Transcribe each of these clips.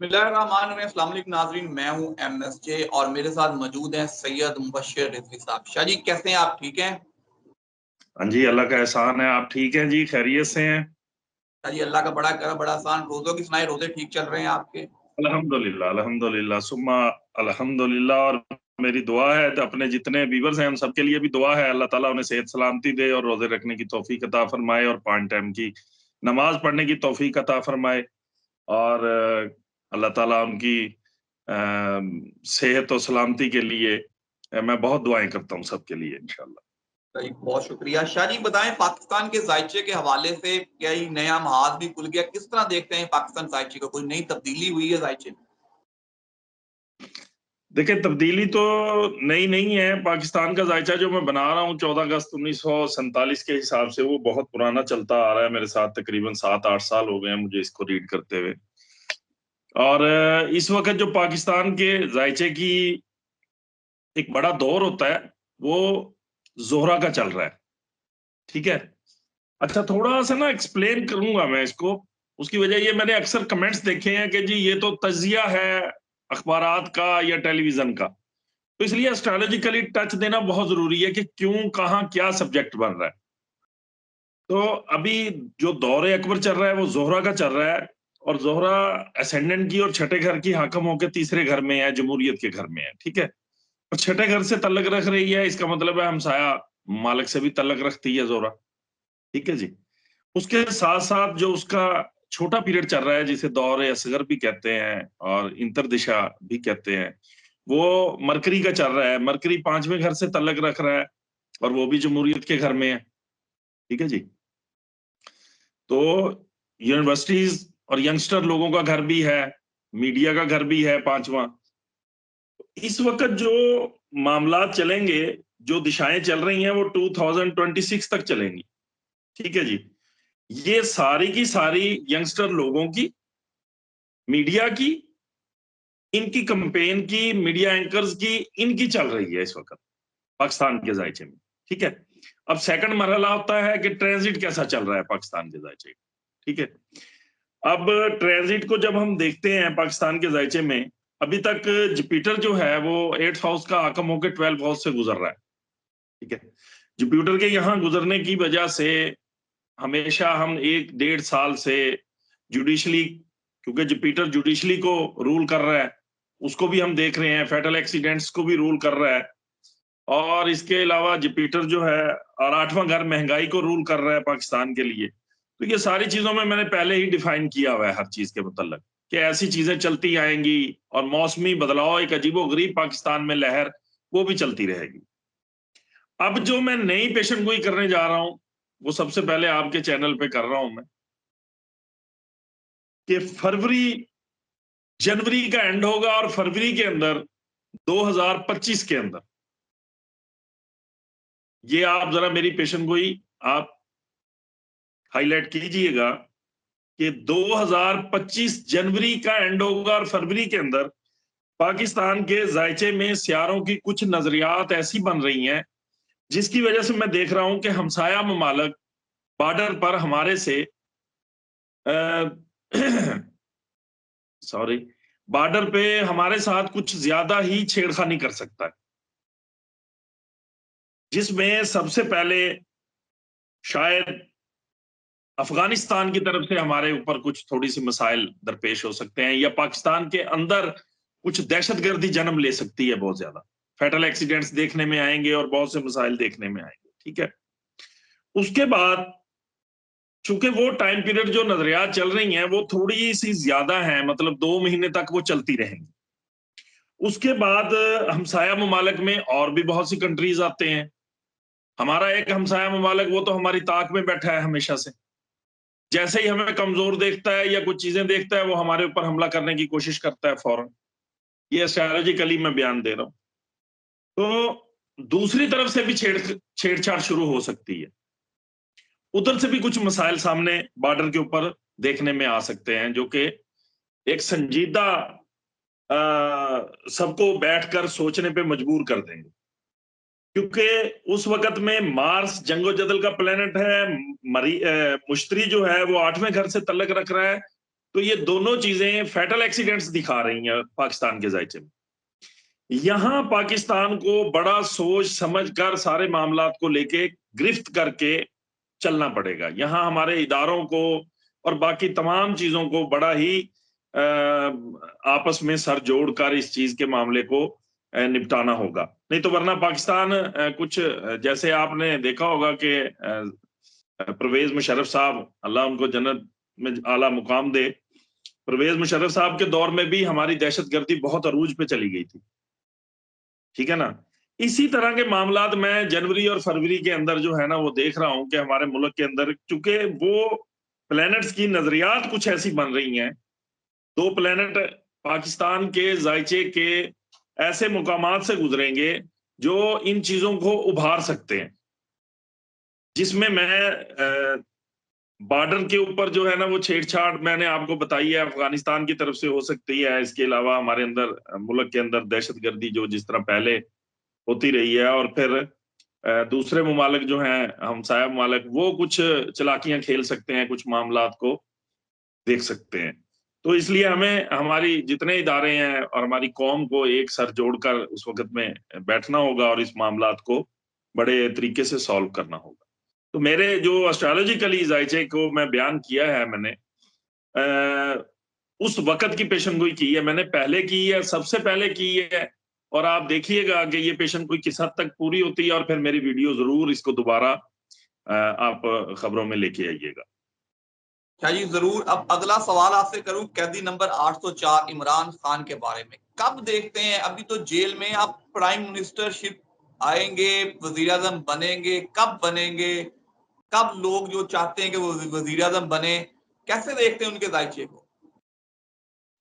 बिस्मिल्लाहिर्रहमानिर्रहीम। अस्सलाम वालेकुम नाज़रीन, मैं हूं MSJ और मेरे साथ मौजूद हैं सैयद मुबश्शिर रिजवी साहब। शाह जी कैसे हैं आप? ठीक हैं? हाँ जी, अल्लाह का एहसान है। आप ठीक हैं जी? खैरियत से हैं? शाह जी अल्लाह का बड़ा करम, बड़ा आसान। रोजों की सुनाई, रोजे ठीक चल रहे हैं आपके? अल्हम्दुलिल्लाह, अल्हम्दुलिल्लाह सुम्मा अल्हम्दुलिल्लाह। और मेरी दुआ है तो अपने जितने व्यूवर्स हैं उन सबके लिए भी दुआ है, अल्लाह ताला उन्हें सेहत सलामती दे और रोजे रखने की तौफीक अता फरमाए और 5 टाइम की नमाज पढ़ने की तौफीक अता फरमाए। और अल्लाह ताला उनकी सेहत और सलामती के लिए मैं बहुत दुआएं करता हूँ सबके लिए इंशाल्लाह। शाह जी बहुत शुक्रिया। शाह जी बताएं, पाकिस्तान के जायचे के हवाले से क्या ये नया महाज भी खुल गया? किस तरह देखते हैं पाकिस्तान जायचे को? कोई नई तब्दीली हुई है जायचे में? देखिए, तब्दीली तो नई नहीं है। पाकिस्तान का जायचा जो मैं बना रहा हूँ 14 अगस्त 1947 के हिसाब से, वो बहुत पुराना चलता आ रहा है। मेरे साथ तकरीबन 7-8 साल हो गए हैं मुझे इसको रीड करते हुए। और इस वक्त जो पाकिस्तान के जायचे की एक बड़ा दौर होता है, वो जोहरा का चल रहा है। ठीक है। अच्छा, थोड़ा सा ना एक्सप्लेन करूंगा मैं इसको। उसकी वजह ये, मैंने अक्सर कमेंट्स देखे हैं कि जी ये तो तजिया है अखबारात का या टेलीविजन का। तो इसलिए एस्ट्रोलॉजिकली टच देना बहुत जरूरी है कि क्यों, कहाँ, क्या सब्जेक्ट बन रहा है। तो अभी जो दौरे अकबर चल रहा है वो जोहरा का चल रहा है। और जोहरा असेंडेंट की और छठे घर की हाकम होकर तीसरे घर में है, जमहूरियत के घर में है। ठीक है। और छठे घर से तल्लक रख रही है, इसका मतलब है हमसाया मालिक से भी तल्लक रखती है जोहरा। ठीक है जी। उसके साथ साथ जो उसका छोटा पीरियड चल रहा है, जिसे दौर असगर भी कहते हैं और इंतरदिशा भी कहते हैं, वो मरकरी का चल रहा है। मरकरी 5वें घर से तल्लक रख रहा है और वो भी जमहूरियत के घर में है। ठीक है जी। तो यूनिवर्सिटीज और यंगस्टर लोगों का घर भी है, मीडिया का घर भी है 5वां। इस वक्त जो मामलात चलेंगे, जो दिशाएं चल रही हैं, वो 2026 तक चलेंगी। ठीक है जी। ये सारी की सारी यंगस्टर लोगों की, मीडिया की, इनकी कंपेन की, मीडिया एंकर्स की, इनकी चल रही है इस वक्त पाकिस्तान के जायचे में। ठीक है। अब सेकंड मरहला होता है कि ट्रांजिट कैसा चल रहा है पाकिस्तान के जायचे। ठीक है। अब ट्रांजिट को जब हम देखते हैं पाकिस्तान के जायचे में, अभी तक जुपिटर जो है वो 8th हाउस का आकम होकर 12th हाउस से गुजर रहा है। ठीक है। जुपिटर के यहाँ गुजरने की वजह से हमेशा हम 1-1.5 साल से जुडिशली, क्योंकि जुपिटर जुडिशली को रूल कर रहा है, उसको भी हम देख रहे हैं, फैटल एक्सीडेंट्स को भी रूल कर रहा है। और इसके अलावा जुपिटर जो है, और 8वां घर महंगाई को रूल कर रहा है पाकिस्तान के लिए। तो ये सारी चीजों में मैंने पहले ही डिफाइन किया हुआ है हर चीज के मुतल्लक, कि ऐसी चीजें चलती आएंगी और मौसमी बदलाव, एक अजीबोगरीब पाकिस्तान में लहर, वो भी चलती रहेगी। अब जो मैं नई पेशन गोई करने जा रहा हूं, वो सबसे पहले आपके चैनल पे कर रहा हूं मैं, कि जनवरी का एंड होगा और फरवरी के अंदर 2025 के अंदर, ये आप जरा मेरी पेशन गोई आप हाईलाइट कीजिएगा, कि 2025 जनवरी का एंड होगा और फरवरी के अंदर पाकिस्तान के जायचे में सियारों की कुछ नजरियात ऐसी बन रही हैं, जिसकी वजह से मैं देख रहा हूं कि हमसाया ममालिक बॉर्डर पर हमारे से सॉरी, बॉर्डर पे हमारे साथ कुछ ज्यादा ही छेड़खानी कर सकता है, जिसमें सबसे पहले शायद अफगानिस्तान की तरफ से हमारे ऊपर कुछ थोड़ी सी मसाइल दरपेश हो सकते हैं, या पाकिस्तान के अंदर कुछ दहशतगर्दी जन्म ले सकती है बहुत ज्यादा। फैटल एक्सीडेंट्स देखने में आएंगे और बहुत से मसाइल देखने में आएंगे। ठीक है। उसके बाद चूंकि वो टाइम पीरियड जो नजरियात चल रही हैं वो थोड़ी सी ज्यादा हैं, मतलब 2 महीने तक वो चलती रहेंगी। उसके बाद हमसाया ममालिक में और भी बहुत सी कंट्रीज आते हैं। हमारा एक हमसाया ममालिक, वो तो हमारी ताक में बैठा है हमेशा से। जैसे ही हमें कमजोर देखता है या कुछ चीजें देखता है, वो हमारे ऊपर हमला करने की कोशिश करता है फौरन। ये स्ट्रैटेजिकली मैं बयान दे रहा हूं। तो दूसरी तरफ से भी छेड़छाड़ शुरू हो सकती है। उधर से भी कुछ मसाइल सामने बॉर्डर के ऊपर देखने में आ सकते हैं, जो कि एक संजीदा सबको बैठकर सोचने पे मजबूर कर देंगे। क्योंकि उस वक्त में मार्स जंगो जदल का प्लेनेट है, मुश्तरी जो है वो 8वें घर से तल्लक रख रहा है, तो ये दोनों चीजें फैटल एक्सीडेंट्स दिखा रही हैं पाकिस्तान के जायचे में। यहां पाकिस्तान को बड़ा सोच समझ कर सारे मामलात को लेके गिरफ्त करके चलना पड़ेगा। यहाँ हमारे इदारों को और बाकी तमाम चीजों को बड़ा ही आपस में सर जोड़कर इस चीज के मामले को निपटाना होगा, नहीं तो वरना पाकिस्तान कुछ जैसे आपने देखा होगा कि परवेज मुशर्रफ साहब, अल्लाह उनको जन्नत में आला मुकाम दे, परवेज मुशर्रफ साहब के दौर में भी हमारी दहशतगर्दी बहुत अरूज पे चली गई थी, ठीक है ना। इसी तरह के मामलात मैं जनवरी और फरवरी के अंदर जो है ना वो देख रहा हूं कि हमारे मुल्क के अंदर, चूंकि वो प्लैनेट्स की नजरियात कुछ ऐसी बन रही हैं, दो प्लैनेट पाकिस्तान के जायचे के ऐसे मुकामात से गुजरेंगे जो इन चीजों को उभार सकते हैं, जिसमें मैं बॉर्डर के ऊपर जो है ना वो छेड़छाड़ मैंने आपको बताई है, अफगानिस्तान की तरफ से हो सकती है। इसके अलावा हमारे अंदर मुल्क के अंदर दहशतगर्दी जो जिस तरह पहले होती रही है, और फिर दूसरे ममालिक जो हैं हमसाया ममालिक, वो कुछ चलाकियां खेल सकते हैं, कुछ मामलात को देख सकते हैं। तो इसलिए हमें हमारी जितने इदारे हैं और हमारी कौम को एक सर जोड़कर उस वक्त में बैठना होगा और इस मामलात को बड़े तरीके से सॉल्व करना होगा। तो मेरे जो एस्ट्रोलॉजिकली जायचे को मैं बयान किया है, मैंने उस वक्त की पेशनगोई की है, मैंने पहले की है, सबसे पहले की है, और आप देखिएगा कि ये पेशनगोई किस हद तक पूरी होती है, और फिर मेरी वीडियो जरूर इसको दोबारा आप खबरों में लेके आइएगा। शाह जी जरूर। अब अगला सवाल आपसे करूं कैदी नंबर 804 इमरान खान के बारे में, कब देखते हैं, अभी तो जेल में, आप प्राइम मिनिस्टरशिप आएंगे, वजीर आजम बनेंगे, कब बनेंगे, कब लोग जो चाहते हैं कि वो वजीर आजम बने, कैसे देखते हैं उनके जायचे को?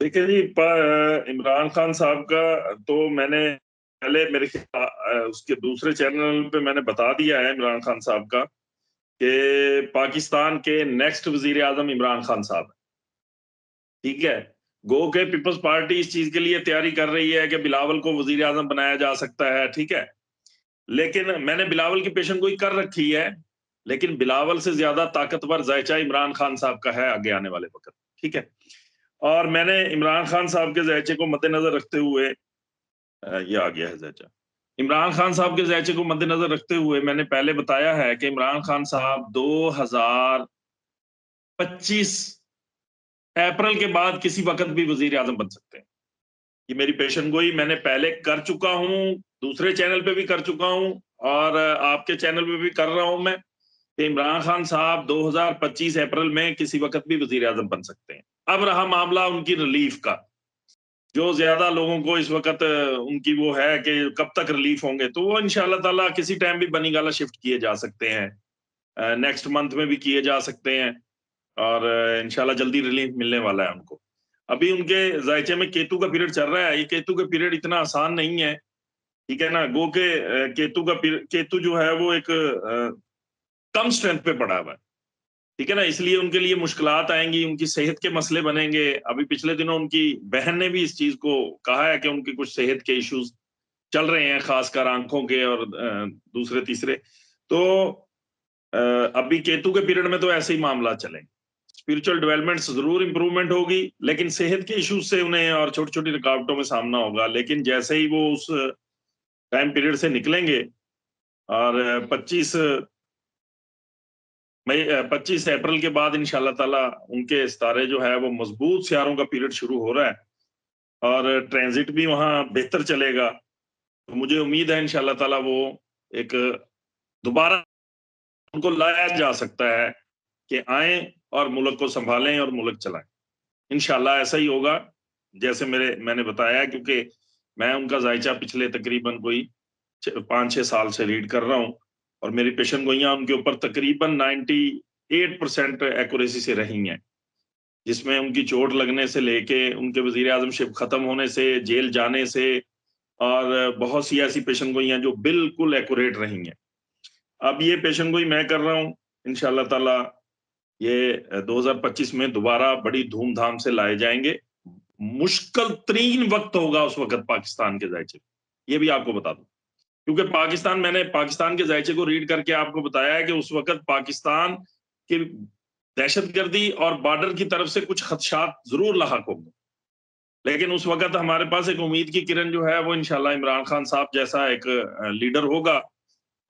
देखिए जी, इमरान खान साहब का तो मैंने पहले मेरे उसके दूसरे चैनल पे मैंने बता दिया है इमरान खान साहब का, कि पाकिस्तान के नेक्स्ट वजीर आजम इमरान खान साहब, ठीक है। गो के पीपल्स पार्टी इस चीज के लिए तैयारी कर रही है कि बिलावल को वजीर आजम बनाया जा सकता है, ठीक है, लेकिन मैंने बिलावल की पेशनगोई कर रखी है, लेकिन बिलावल से ज्यादा ताकतवर जायचा इमरान खान साहब का है आगे आने वाले वक्त, ठीक है। और मैंने इमरान खान साहब के जायचे को मद्देनजर रखते हुए, ये आ गया है जायचा, इमरान खान साहब के जायचे को मद्देनजर रखते हुए मैंने पहले बताया है कि इमरान खान साहब 2025 अप्रैल के बाद किसी वक्त भी वजीर आजम बन सकते हैं। ये मेरी पेशनगोई मैंने पहले कर चुका हूं, दूसरे चैनल पे भी कर चुका हूं, और आपके चैनल पे भी कर रहा हूं मैं, कि इमरान खान साहब 2025 अप्रैल में किसी वक्त भी वजीर आजम बन सकते हैं। अब रहा मामला उनकी रिलीफ का, जो ज्यादा लोगों को इस वक्त उनकी वो है कि कब तक रिलीफ होंगे, तो वो इंशाल्लाह ताला किसी टाइम भी बनीगाला शिफ्ट किए जा सकते हैं, नेक्स्ट मंथ में भी किए जा सकते हैं, और इंशाल्लाह जल्दी रिलीफ मिलने वाला है उनको। अभी उनके जायचे में केतु का पीरियड चल रहा है, ये केतु का पीरियड इतना आसान नहीं है, ठीक है ना। गो के केतु जो है वो एक कम स्ट्रेंथ पे पड़ा हुआ है, ठीक है ना, इसलिए उनके लिए मुश्किलात आएंगी, उनकी सेहत के मसले बनेंगे। अभी पिछले दिनों उनकी बहन ने भी इस चीज को कहा है कि उनकी कुछ सेहत के इश्यूज चल रहे हैं, खासकर आंखों के और दूसरे तीसरे। तो अभी केतु के पीरियड में तो ऐसे ही मामला चलेंगे, स्पिरिचुअल डेवलपमेंट जरूर इंप्रूवमेंट होगी, लेकिन सेहत के इश्यूज से उन्हें और छोटी छोटी रुकावटों में सामना होगा। लेकिन जैसे ही वो उस टाइम पीरियड से निकलेंगे, और 25 अप्रैल के बाद इंशाल्लाह ताला उनके सितारे जो है वो मजबूत सियारों का पीरियड शुरू हो रहा है, और ट्रांजिट भी वहां बेहतर चलेगा। तो मुझे उम्मीद है इंशाल्लाह ताला वो एक दोबारा उनको लाया जा सकता है कि आए और मुल्क को संभालें और मुल्क चलाएं। इंशाल्लाह ऐसा ही होगा जैसे मैंने बताया, क्योंकि मैं उनका जायचा पिछले तकरीबन कोई 5-6 साल से रीड कर रहा हूं, और मेरी पेशनगोइयां उनके ऊपर तकरीबन 98% एक्यूरेसी से रही हैं, जिसमें उनकी चोट लगने से लेके उनके वजीर आजमशिप खत्म होने से, जेल जाने से, और बहुत सी ऐसी पेशनगोइयां जो बिल्कुल एक्यूरेट रही हैं। अब ये पेशनगोई मैं कर रहा हूँ, इंशाल्लाह ताला ये 2025 में दोबारा बड़ी धूमधाम से लाए जाएंगे। मुश्किल तरीन वक्त होगा उस वक्त पाकिस्तान के जायचे, ये भी आपको बता दूं, क्योंकि मैंने पाकिस्तान के जायचे को रीड करके आपको बताया है कि उस वक्त पाकिस्तान के दहशतगर्दी और बॉर्डर की तरफ से कुछ खदशात जरूर लाहक होंगे, लेकिन उस वक्त हमारे पास एक उम्मीद की किरण जो है वो इंशाल्लाह इमरान खान साहब जैसा एक लीडर होगा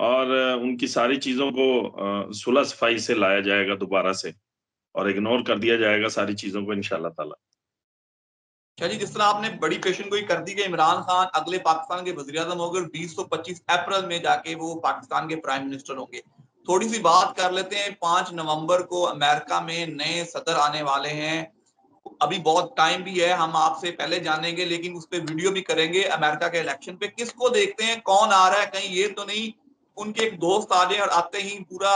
और उनकी सारी चीजों को सुलह सफाई से लाया जाएगा दोबारा से और इग्नोर कर दिया जाएगा सारी चीजों को इंशाल्लाह ताला। अच्छा जी, जिस तरह आपने बड़ी पेशन गोई कर दी कि इमरान खान अगले पाकिस्तान के वज़ीर-ए-आज़म होंगे और 20-25 अप्रैल में जाके वो पाकिस्तान के प्राइम मिनिस्टर होंगे। थोड़ी सी बात कर लेते हैं, 5 नवंबर को अमेरिका में नए सदर आने वाले हैं। अभी बहुत टाइम भी है, हम आपसे पहले जानेंगे, लेकिन उस पे वीडियो भी करेंगे अमेरिका के इलेक्शन पे। किसको देखते हैं, कौन आ रहा है? कहीं ये तो नहीं उनके एक दोस्त आ जाए और आते ही पूरा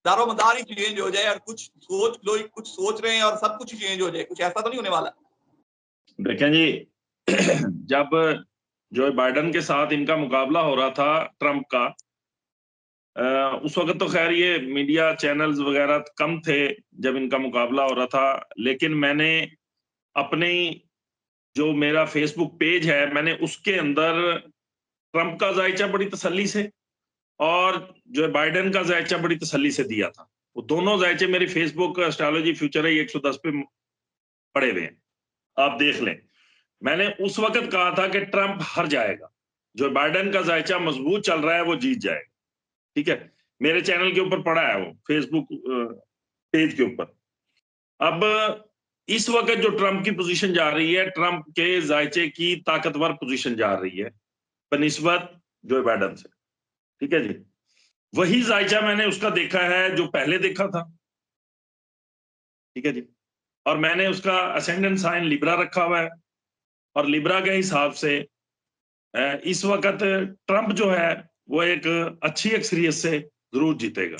दारोमदार ही चेंज हो जाए और कुछ सोच रहे हैं और सब कुछ चेंज हो जाए, कुछ ऐसा तो नहीं होने वाला? देखें जी, जब जो बाइडेन के साथ इनका मुकाबला हो रहा था ट्रंप का, उस वक्त तो खैर ये मीडिया चैनल्स वगैरह कम थे जब इनका मुकाबला हो रहा था, लेकिन मैंने अपने जो मेरा फेसबुक पेज है मैंने उसके अंदर ट्रंप का जायचा बड़ी तसल्ली से और जो बाइडेन का जायचा बड़ी तसल्ली से दिया था। वो दोनों जायचे मेरी फेसबुक एस्ट्रोलॉजी फ्यूचर है 110 पे पड़े हुए हैं, आप देख लें। मैंने उस वक्त कहा था कि ट्रंप हार जाएगा, जो बाइडेन का जायचा मजबूत चल रहा है वो जीत जाएगा। ठीक है, मेरे चैनल के ऊपर पड़ा है वो फेसबुक पेज के ऊपर। अब इस वक्त जो ट्रंप की पोजीशन जा रही है, ट्रंप के जायचे की ताकतवर पोजीशन जा रही है बनिस्बत जो बाइडेन से। ठीक है जी, वही जायचा मैंने उसका देखा है जो पहले देखा था। ठीक है जी, और मैंने उसका असेंडेंट साइन लिब्रा रखा हुआ है और लिब्रा के हिसाब से इस वक्त ट्रंप जो है वो एक अच्छी अक्सरियत से जरूर जीतेगा।